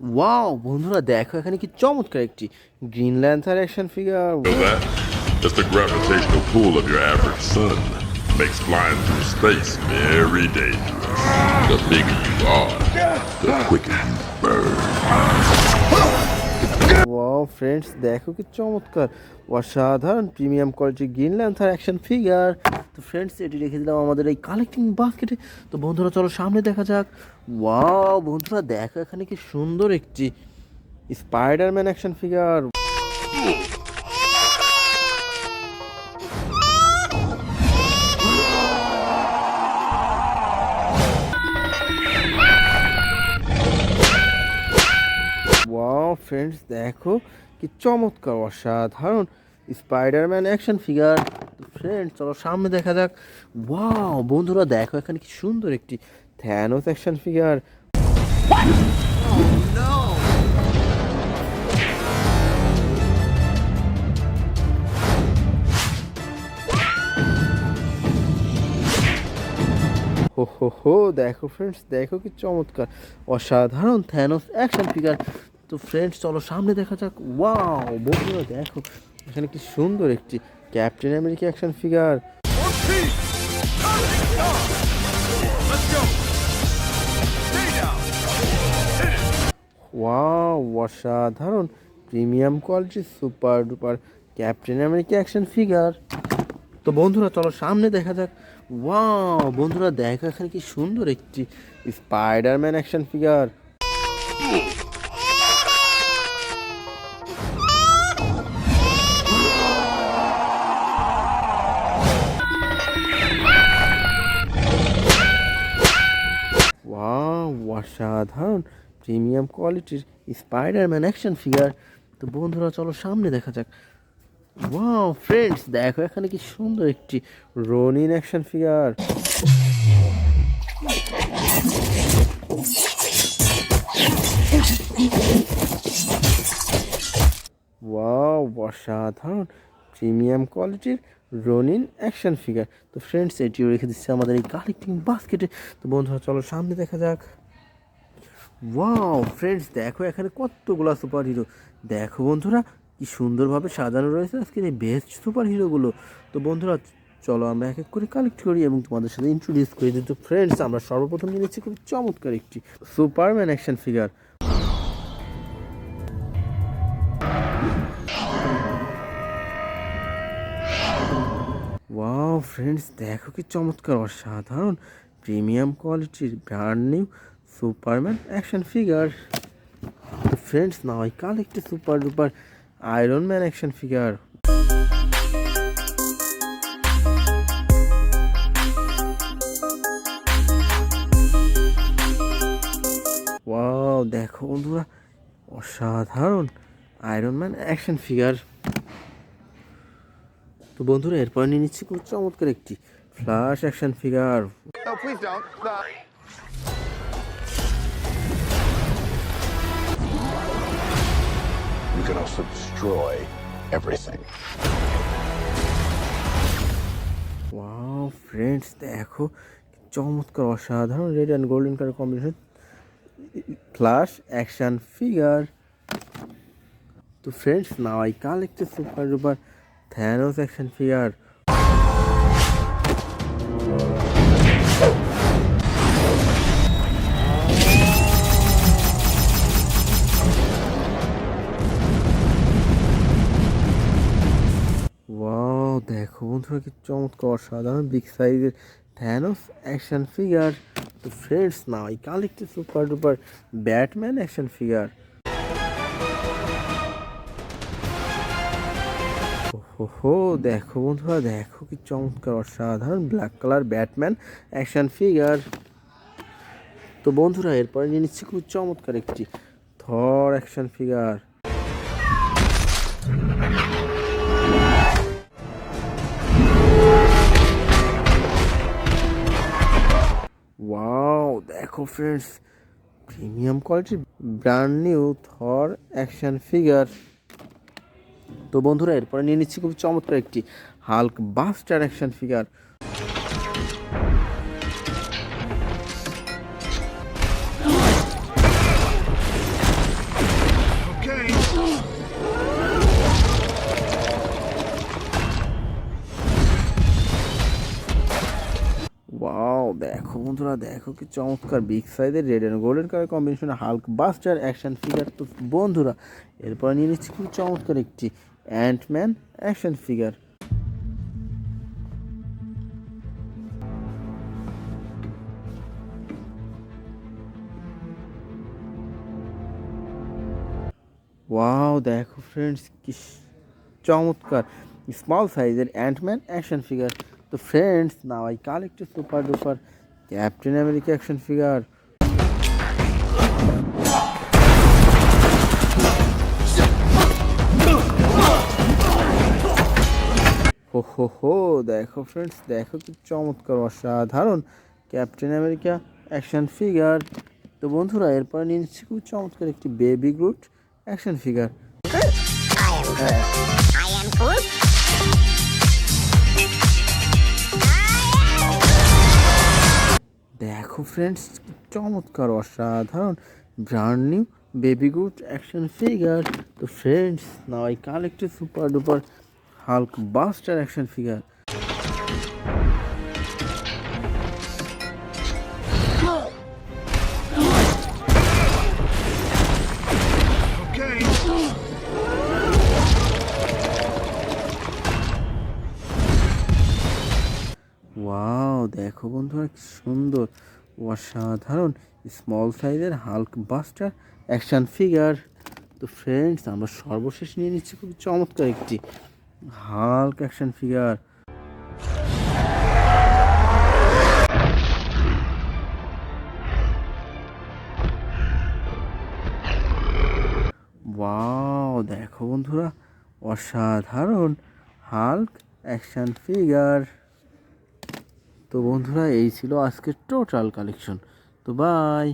Wow বন্ধুরা দেখো এখানে কি চমৎকার একটি Green Lantern action figure. Know that? Just the gravitational pull of your average sun makes flying through space very dangerous. The bigger you are, the quicker you burn. Wow friends দেখো কি চমৎকার অসাধারণ premium quality Green Lantern action figure. তো friends এটি রেখে দিলাম আমাদের এই কালেক্টিং বাস্কেটে। তো বন্ধুরা চলো সামনে দেখা যাক। ওয়াও বন্ধুরা দেখো এখানে কি সুন্দর একটি Spiderman action figure. Wow friends দেখো কি চমৎকার অসাধারণ স্পাইডারম্যান অ্যাকশন ফিগার। তো ফ্রেন্ডস চলো সামনে দেখা যাক। ওয়াও বন্ধুরা দেখো এখানে কি সুন্দর একটি থ্যানোস অ্যাকশন ফিগার। হো হো হো দেখো ফ্রেন্ডস দেখো কি চমৎকার অসাধারণ থ্যানোস অ্যাকশন ফিগার। তো ফ্রেন্ডস চলো সামনে দেখা যাক। ওয়াও বন্ধুরা দেখো এখানে কি সুন্দর একটি captain America action figure. Wow অসাধারণ প্রিমিয়াম কোয়ালিটির super duper captain America action figure. তো বন্ধুরা চলো সামনে দেখা যাক। ওয়াও বন্ধুরা দেখো এখানে কি সুন্দর একটি স্পাইডারম্যান অ্যাকশন ফিগার। ওয়াও অসাধারণ প্রিমিয়াম কোয়ালিটির স্পাইডারম্যান অ্যাকশন ফিগার। তো বন্ধুরা চলো সামনে দেখা যাক। ওয়াও ফ্রেন্ডস দেখো এখানে কি সুন্দর একটি রনিন অ্যাকশন ফিগার। ওয়াও অসাধারণ প্রিমিয়াম কোয়ালিটির রনিন অ্যাকশন ফিগার। তো ফ্রেন্ডস এটিও রেখে দিচ্ছে আমাদের এই কালেক্টিং বাস্কেটে। তো বন্ধুরা চলো সামনে দেখা যাক। ওয়াও ফ্রেন্ডস দেখো এখানে কতগুলা সুপার হিরো। দেখো বন্ধুরা কি সুন্দরভাবে সাজানো রয়েছে আজকের এই বেস্ট সুপার হিরোগুলো। তো বন্ধুরা চলো আমরা এক এক করে কালেক্ট করি এবং তোমাদের সাথে ইন্ট্রোডিউস করে দিই। তো ফ্রেন্ডস আমরা সর্বপ্রথম নিয়ে নিচ্ছি খুব চমৎকার একটি Superman action figure. Wow friends দেখো কি চমৎকার অসাধারণ প্রিমিয়াম কোয়ালিটির brand new Superman action figure. তো friends now I collect super duper Iron Man action figure. Wow দেখো বন্ধুরা অসাধারণ আয়রন ম্যান অ্যাকশন ফিগার। তো বন্ধুরা এরপর নিয়ে নিচ্ছি খুব চমৎকার একটি flash action figure. No, please don't. No. You can also destroy everything. Wow friends দেখো চমৎকার অসাধারণ red and golden colour combination flash action figure. তো friends now I collect super duper Thanos action figure. Wow দেখো বন্ধুরা কি চমৎকার অসাধারণ big সাইজের থ্যানোস অ্যাকশন ফিগার। তো friends now I collect super duper Batman action figure. ওহো দেখো বন্ধুরা দেখো কি চমৎকার অসাধারণ black colour Batman action figure. তো বন্ধুরা এরপরে নিয়ে নিচ্ছি খুব চমৎকার একটি থর অ্যাকশন ফিগার। ওয়াও দেখো ফ্রেন্ডস প্রিমিয়াম কোয়ালিটির ব্র্যান্ড নিউ থর অ্যাকশন ফিগার। তো বন্ধুরা এরপরে নিয়ে নিচ্ছি খুব চমৎকার একটি হাল্ক বাস্টার অ্যাকশন ফিগার। দেখো বন্ধুরা, দেখো কি চমৎকার বিগ সাইজের রেড অ্যান্ড গোল্ডেন কালার কম্বিনেশনে হাল্ক বাস্টার অ্যাকশন ফিগার। তো বন্ধুরা এরপর নিয়ে নিচ্ছি খুব চমৎকার একটি অ্যান্টম্যান অ্যাকশন ফিগার। ওয়াও, দেখো ফ্রেন্ডস কি চমৎকার স্মল সাইজের অ্যান্টম্যান অ্যাকশন ফিগার। তো friends now I collected super duper captain America action figure. হো হো হো, দেখো ফ্রেন্ডস, দেখো কি চমৎকার অসাধারণ ক্যাপ্টেন আমেরিকা অ্যাকশন ফিগার। তো বন্ধুরা এরপর নিয়ে নিচ্ছি খুব চমৎকার একটি baby Groot action figure. I am Groot. দেখো ফ্রেন্ডস কি চমৎকার অসাধারণ brand new baby Groot action figure. তো friends now I collected super duper Hulkbuster action figure. Wow, দেখো বন্ধুরা কি সুন্দর অসাধারণ স্মল সাইজের হাল্ক বাস্টার অ্যাকশন ফিগার। তো ফ্রেন্ডস আমরা সর্বশেষ নিয়ে নিচ্ছি খুব চমৎকার একটি হাল্ক অ্যাকশন ফিগার। ওয়াও, দেখো বন্ধুরা অসাধারণ হাল্ক অ্যাকশন ফিগার। তো বন্ধুরা এই ছিল আজকের টোটাল কালেকশন। তো বাই।